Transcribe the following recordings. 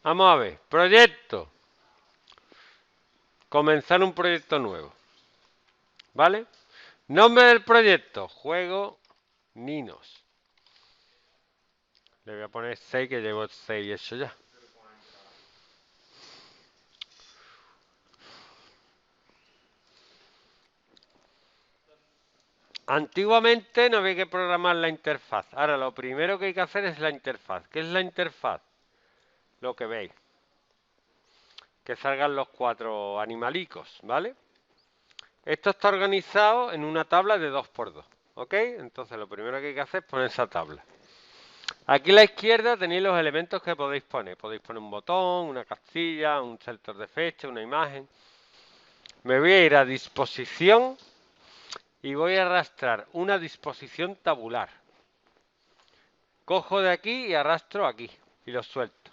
Vamos a ver. Proyecto. Comenzar un proyecto nuevo. ¿Vale? Nombre del proyecto. Juego Ninos. Le voy a poner 6 que llevo 6 hecho ya. Antiguamente no había que programar la interfaz. Ahora lo primero que hay que hacer es la interfaz. ¿Qué es la interfaz? Lo que veis. Que salgan los 4 animalicos, ¿vale? Esto está organizado en una tabla de 2×2, ¿ok? Entonces lo primero que hay que hacer es poner esa tabla. Aquí a la izquierda tenéis los elementos que podéis poner. Podéis poner un botón, una casilla, un sector de fecha, una imagen. Me voy a ir a disposición y voy a arrastrar una disposición tabular. Cojo de aquí y arrastro aquí y lo suelto.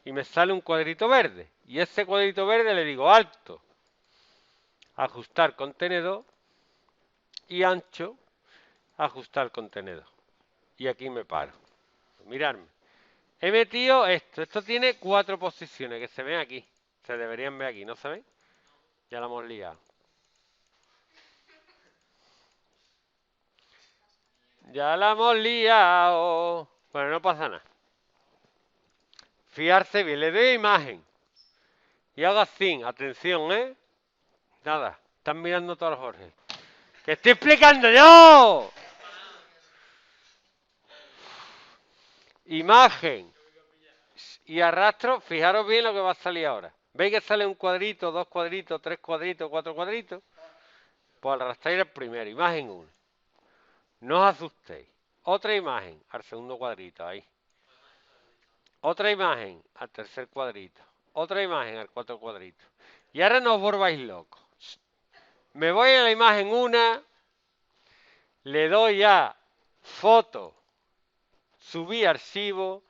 Y me sale un cuadrito verde. Y ese cuadrito verde le digo alto, ajustar contenedor y ancho, ajustar contenedor. Y aquí me paro. Miradme. He metido esto. Esto tiene 4 posiciones que se ven aquí. Se deberían ver aquí, ¿no se ven? Ya la hemos liado. Ya la hemos liado. Bueno, no pasa nada. Fijarse bien, le doy imagen. Y hago así, atención, ¿eh? Nada, están mirando todos los Jorge. ¡Que estoy explicando yo! Imagen. Y arrastro, fijaros bien lo que va a salir ahora. ¿Veis que sale un cuadrito, 2 cuadritos, 3 cuadritos, 4 cuadritos? Pues arrastráis el primero, imagen 1. No os asustéis. Otra imagen al segundo cuadrito, ahí. Otra imagen al tercer cuadrito. Otra imagen al cuarto cuadrito. Y ahora no os volváis locos. Me voy a la imagen 1, le doy a foto, subir archivo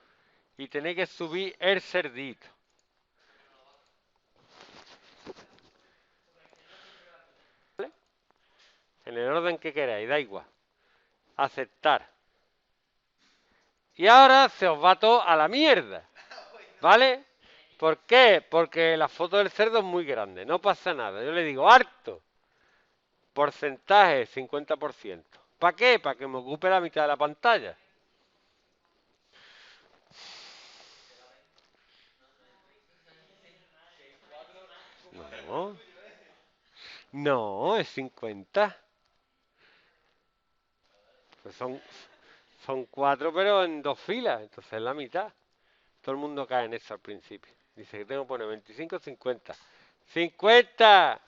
y tenéis que subir el cerdito. ¿Vale? En el orden que queráis, da igual. Aceptar. Y ahora se os va todo a la mierda. ¿Vale? ¿Por qué? Porque la foto del cerdo es muy grande. No pasa nada. Yo le digo harto. Porcentaje 50%. ¿Para qué? Para que me ocupe la mitad de la pantalla. No. No, es 50. Pues son 4, pero en 2 filas. Entonces es la mitad. Todo el mundo cae en eso al principio. Dice que tengo que poner 25, 50. ¡50!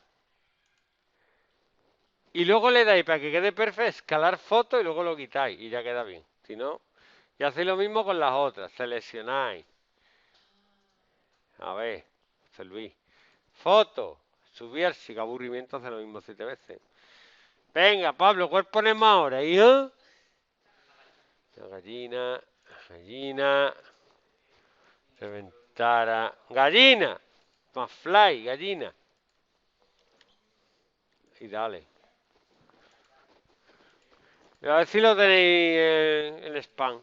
Y luego le dais para que quede perfecto, escalar foto y luego lo quitáis y ya queda bien. Si no, y hacéis lo mismo con las otras. Seleccionáis. A ver, José Luis. Foto. Subir, si que aburrimiento hace lo mismo 7 veces. Venga, Pablo, ¿cuál ponemos ahora, hijo? Gallina, gallina. Reventara. Gallina. Más fly, gallina. Y dale. A ver si lo tenéis en spam.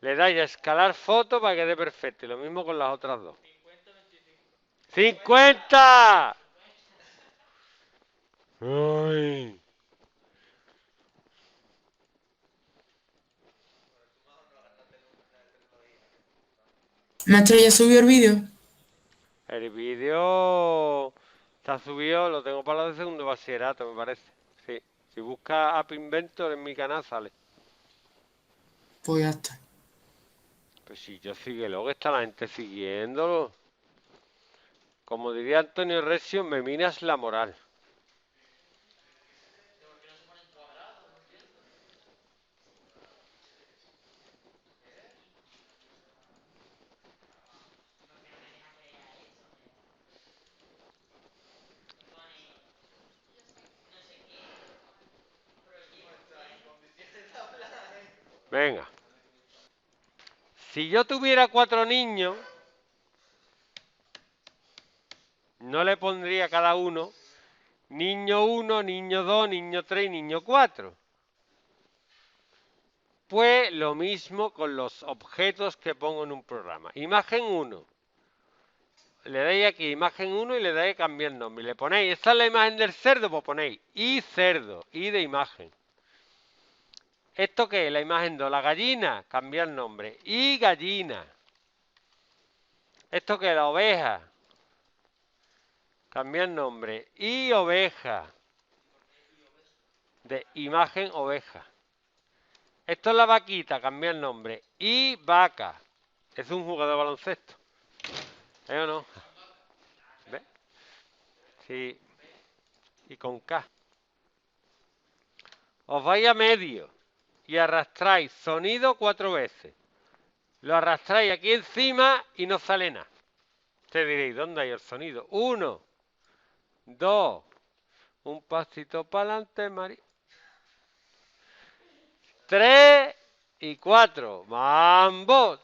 Le dais a escalar foto para que quede perfecto. Y lo mismo con las otras dos. 50. Ay. Nacho ya subió el vídeo. El vídeo está subido, lo tengo para la de segundo bachillerato, me parece. Sí. Si buscas App Inventor en mi canal sale. Pues ya está. Pues si yo síguelo, que está la gente siguiéndolo. Como diría Antonio Recio, me minas la moral. Venga. Si yo tuviera 4 niños, no le pondría a cada uno niño 1, niño 2, niño 3 y niño 4. Pues lo mismo con los objetos que pongo en un programa. Imagen 1. Le dais aquí imagen 1 y le dais a cambiar el nombre. Y le ponéis, esta es la imagen del cerdo, pues ponéis y cerdo, y de imagen. ¿Esto qué es? La imagen 2, la gallina, cambiar el nombre. Y gallina. ¿Esto qué es? La oveja. Cambiar el nombre. Y oveja. De imagen oveja. Esto es la vaquita, cambiar el nombre. Y vaca. Es un jugador de baloncesto. ¿Eh o no? ¿Ves? Sí. Y con K. Os vais a medio. Y arrastráis sonido 4 veces. Lo arrastráis aquí encima y no sale nada. Te diréis, ¿dónde hay el sonido? 1, 2, un pasito para adelante, Mari. 3 y 4. ¡Mambo!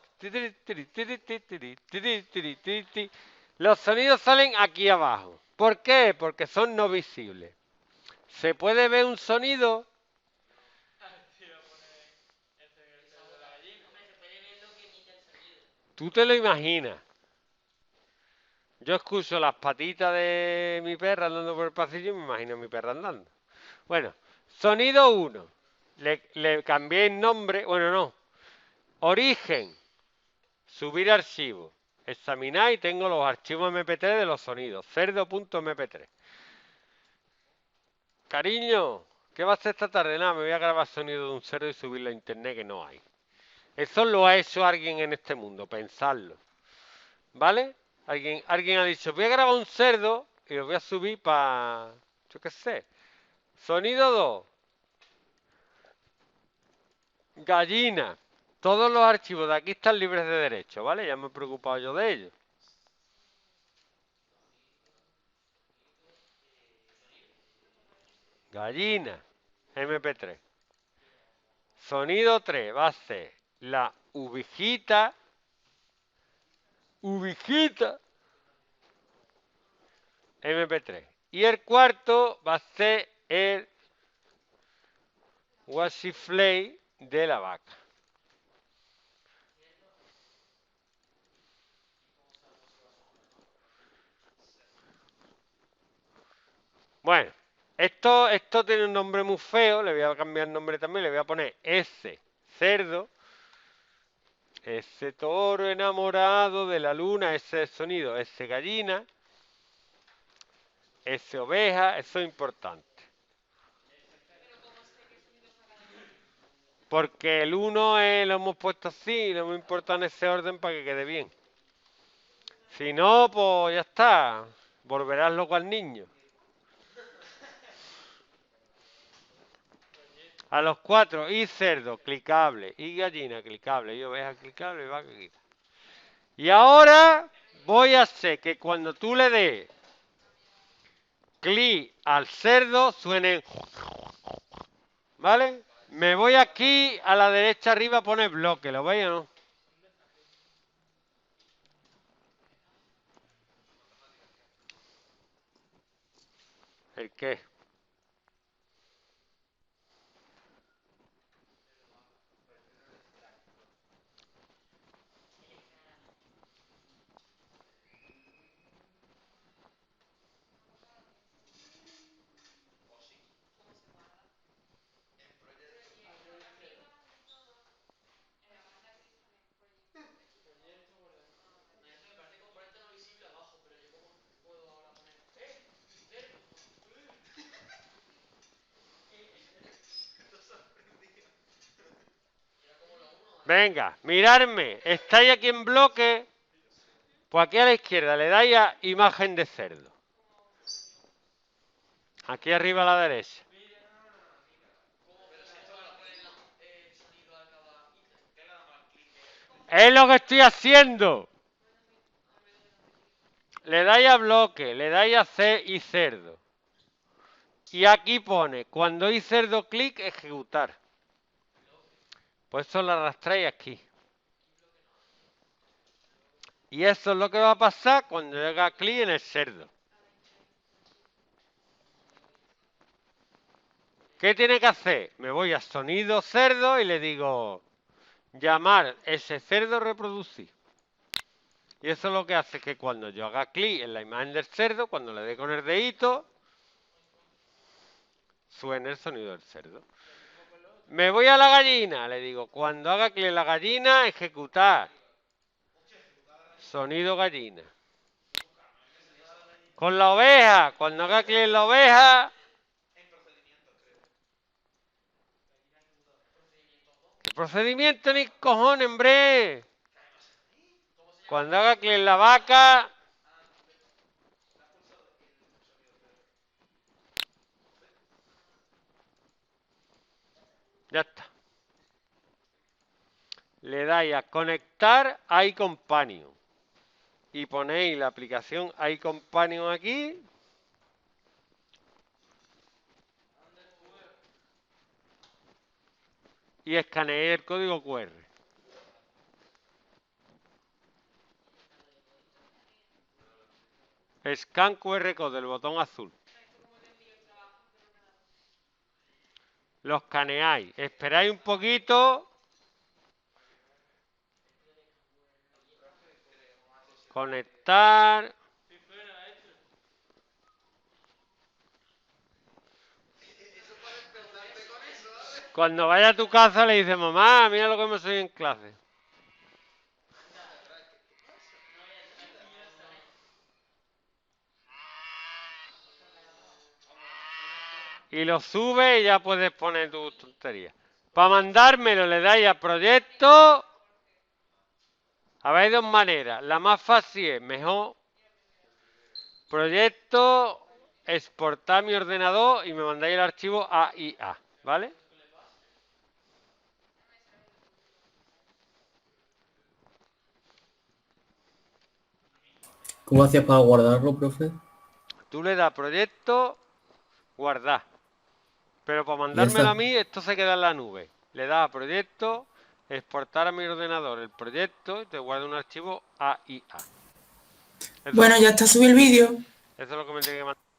Los sonidos salen aquí abajo. ¿Por qué? Porque son no visibles. Se puede ver un sonido. Tú te lo imaginas. Yo escucho las patitas de mi perra andando por el pasillo y me imagino a mi perra andando. Bueno, sonido 1. Le cambié el nombre. Bueno, no. Origen. Subir archivo. Examinar y tengo los archivos MP3 de los sonidos. Cerdo.mp3. Cariño, ¿qué vas a hacer esta tarde? Nada, me voy a grabar sonido de un cerdo y subirlo a internet que no hay. Eso lo ha hecho alguien en este mundo, pensarlo. ¿Vale? Alguien ha dicho, voy a grabar un cerdo y lo voy a subir para, yo qué sé. Sonido 2. Gallina. Todos los archivos de aquí están libres de derecho, ¿vale? Ya me he preocupado yo de ello. Gallina. MP3. Sonido 3 va a ser la ubijita. Ubijita. MP3. Y el cuarto va a ser el wasiflay de la vaca. Bueno, esto tiene un nombre muy feo, le voy a cambiar el nombre también, le voy a poner S, cerdo, ese toro enamorado de la luna, ese sonido, ese gallina, ese oveja, eso es importante. Porque el 1 lo hemos puesto así, lo hemos importado en ese orden para que quede bien. Si no, pues ya está, volverás loco al niño. A los 4, y cerdo, clicable, y gallina, clicable, y oveja, clicable, y vaca, clicable. Y ahora voy a hacer que cuando tú le des clic al cerdo suene, ¿vale? Me voy aquí a la derecha arriba a poner bloque, ¿lo veis o no? ¿El qué? Venga, mirarme, estáis aquí en bloque, pues aquí a la izquierda le dais a imagen de cerdo. Aquí arriba a la derecha. Es lo que estoy haciendo. Le dais a bloque, le dais a C y cerdo. Y aquí pone, cuando hay cerdo clic, ejecutar. Pues eso lo arrastráis aquí. Y eso es lo que va a pasar cuando llega clic en el cerdo. ¿Qué tiene que hacer? Me voy a sonido cerdo y le digo llamar ese cerdo reproducir. Y eso lo que hace es que cuando yo haga clic en la imagen del cerdo, cuando le dé con el dedito, suene el sonido del cerdo. Me voy a la gallina, le digo, cuando haga clic en la gallina, ejecutar. Sonido gallina. Con la oveja, cuando haga clic en la oveja. ¿Qué procedimiento ni cojones, hombre? Cuando haga clic en la vaca. Ya está. Le dais a conectar iCompanion. Y ponéis la aplicación iCompanion aquí. Y escaneéis el código QR. Scan QR Code, el botón azul. Lo escaneáis. Esperáis un poquito. Conectar. Cuando vaya a tu casa le dices, mamá, mira lo que me soy en clase. Y lo sube y ya puedes poner tu tontería. Para mandármelo le dais a proyecto. Habéis dos maneras. La más fácil es mejor. Proyecto, exportar mi ordenador y me mandáis el archivo AIA. ¿Vale? ¿Cómo hacías para guardarlo, profe? Tú le das proyecto, guardar. Pero para Ya mandármelo a está. mí, esto se queda en la nube. Le das a proyecto, exportar a mi ordenador el proyecto y te guarda un archivo AIA. Bueno, ya está subido el vídeo. Eso es lo que me tiene que mandar.